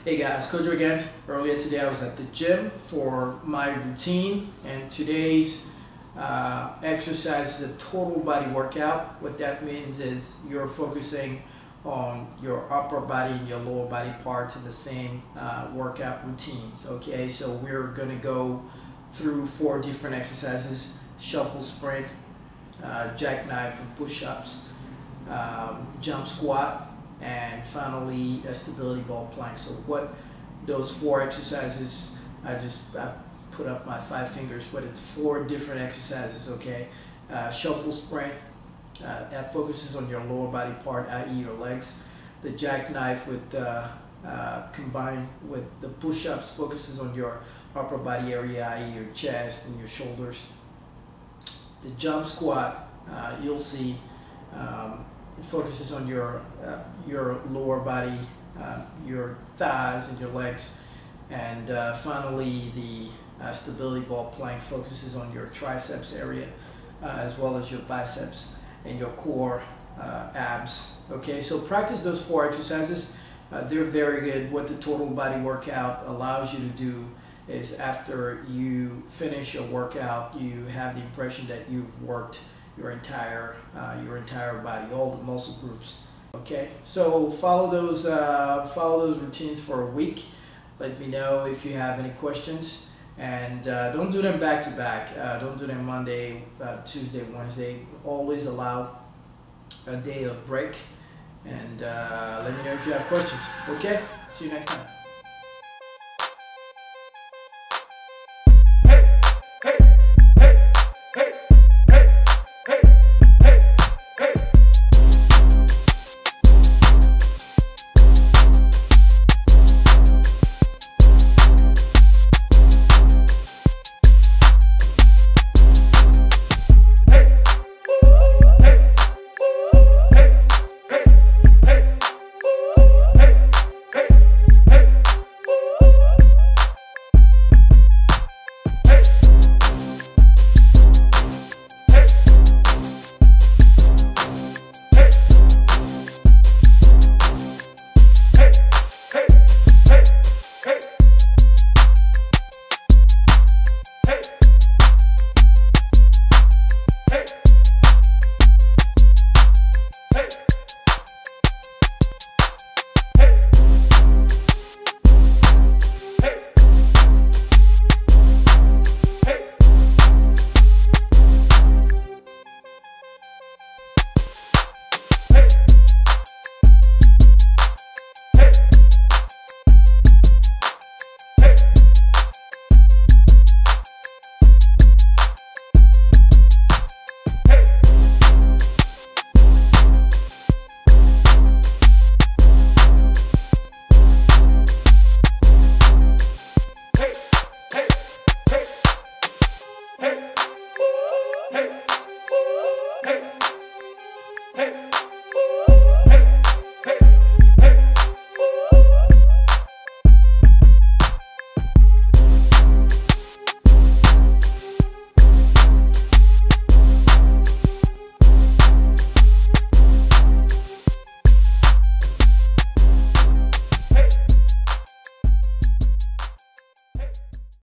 Hey guys, Kojo again. Earlier today I was at the gym for my routine, and today's exercise is a total body workout. What that means is you're focusing on your upper body and your lower body parts in the same workout routines. Okay, so we're gonna go through 4 different exercises: shuffle sprint, jackknife and push-ups, jump squat, and finally a stability ball plank. So what those 4 exercises, I put up my 5 fingers, but it's 4 different exercises. Okay, shuffle sprint, that focuses on your lower body part, i.e. your legs. The jackknife with combined with the push-ups focuses on your upper body area, i.e. your chest and your shoulders. The jump squat, you'll see, it focuses on your lower body, your thighs and your legs. And finally, the stability ball plank focuses on your triceps area, as well as your biceps and your core, abs. Okay, so practice those 4 exercises. They're very good. What the total body workout allows you to do is, after you finish a workout, you have the impression that you've worked your entire body, all the muscle groups. Okay, so follow those routines for a week. Let me know if you have any questions, and don't do them back to back. Don't do them Monday, Tuesday, Wednesday. Always allow a day of break, and let me know if you have questions. Okay, see you next time.